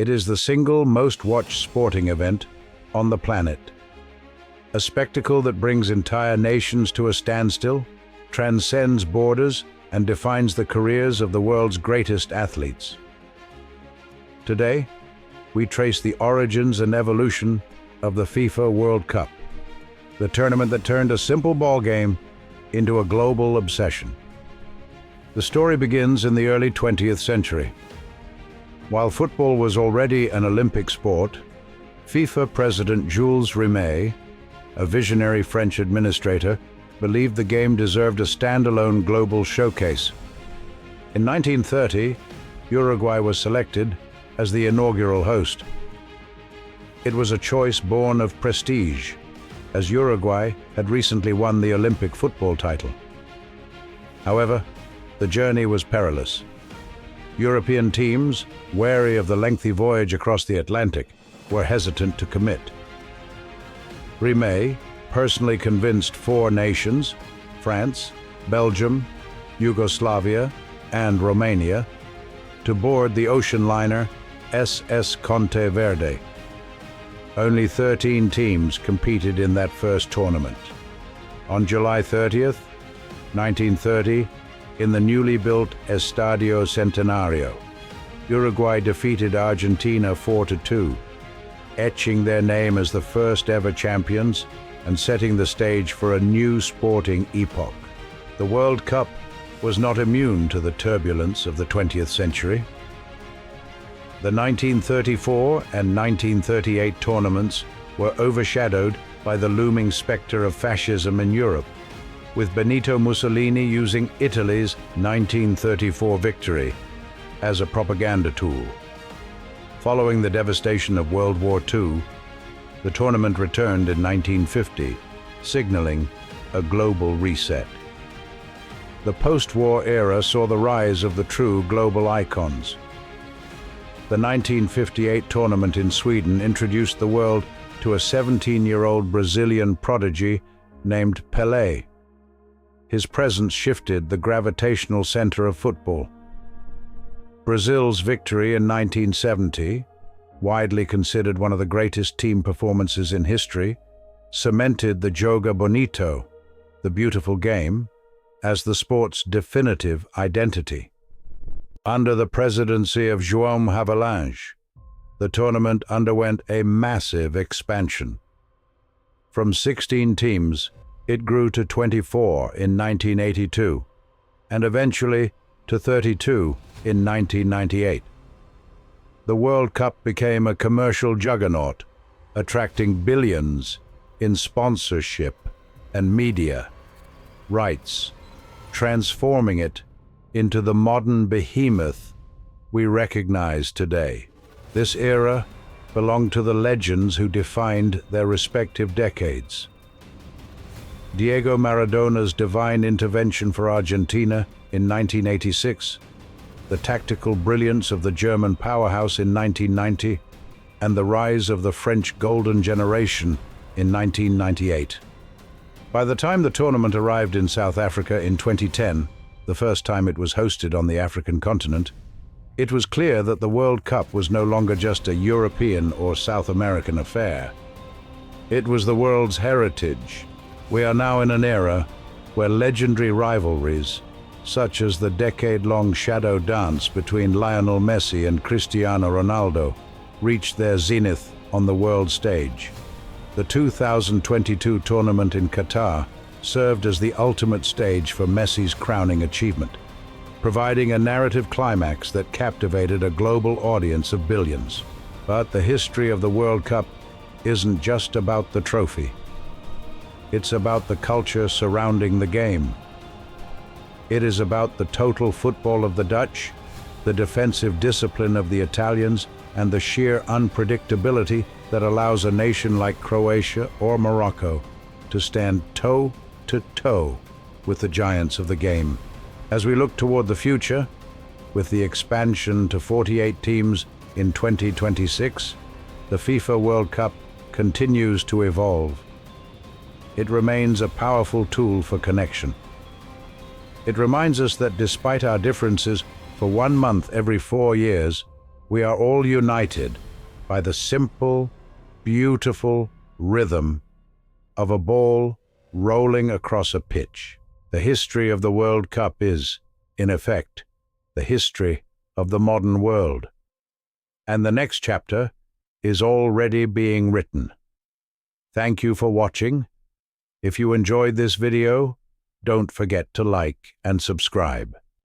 It is the single most watched sporting event on the planet. A spectacle that brings entire nations to a standstill, transcends borders, and defines the careers of the world's greatest athletes. Today, we trace the origins and evolution of the FIFA World Cup, the tournament that turned a simple ball game into a global obsession. The story begins in the early 20th century. While football was already an Olympic sport, FIFA President Jules Rimet, a visionary French administrator, believed the game deserved a standalone global showcase. In 1930, Uruguay was selected as the inaugural host. It was a choice born of prestige, as Uruguay had recently won the Olympic football title. However, the journey was perilous. European teams, wary of the lengthy voyage across the Atlantic, were hesitant to commit. Rimet personally convinced 4 nations, France, Belgium, Yugoslavia, and Romania, to board the ocean liner SS Conte Verde. Only 13 teams competed in that first tournament. On July 30th, 1930, in the newly built Estadio Centenario, Uruguay defeated Argentina 4-2, etching their name as the first ever champions and setting the stage for a new sporting epoch. The World Cup was not immune to the turbulence of the 20th century. The 1934 and 1938 tournaments were overshadowed by the looming specter of fascism in Europe, with Benito Mussolini using Italy's 1934 victory as a propaganda tool. Following the devastation of World War II, the tournament returned in 1950, signaling a global reset. The post-war era saw the rise of the true global icons. The 1958 tournament in Sweden introduced the world to a 17-year-old Brazilian prodigy named Pelé. His presence shifted the gravitational center of football. Brazil's victory in 1970, widely considered one of the greatest team performances in history, cemented the Joga Bonito, the beautiful game, as the sport's definitive identity. Under the presidency of João Havelange, the tournament underwent a massive expansion. From 16 teams, it grew to 24 in 1982, and eventually to 32 in 1998. The World Cup became a commercial juggernaut, attracting billions in sponsorship and media rights, transforming it into the modern behemoth we recognize today. This era belonged to the legends who defined their respective decades. Diego Maradona's divine intervention for Argentina in 1986, the tactical brilliance of the German powerhouse in 1990, and the rise of the French golden generation in 1998. By the time the tournament arrived in South Africa in 2010, the first time it was hosted on the African continent, it was clear that the World Cup was no longer just a European or South American affair. It was the world's heritage. We are now in an era where legendary rivalries, such as the decade-long shadow dance between Lionel Messi and Cristiano Ronaldo, reached their zenith on the world stage. The 2022 tournament in Qatar served as the ultimate stage for Messi's crowning achievement, providing a narrative climax that captivated a global audience of billions. But the history of the World Cup isn't just about the trophy. It's about the culture surrounding the game. It is about the total football of the Dutch, the defensive discipline of the Italians, and the sheer unpredictability that allows a nation like Croatia or Morocco to stand toe-to-toe with the giants of the game. As we look toward the future, with the expansion to 48 teams in 2026, the FIFA World Cup continues to evolve. It remains a powerful tool for connection. It reminds us that despite our differences, for 1 month every 4 years, We are all united by the simple, beautiful rhythm of a ball rolling across a pitch. The history of the World Cup is, in effect, the history of the modern world. And the next chapter is already being written. Thank you for watching. If you enjoyed this video, don't forget to like and subscribe.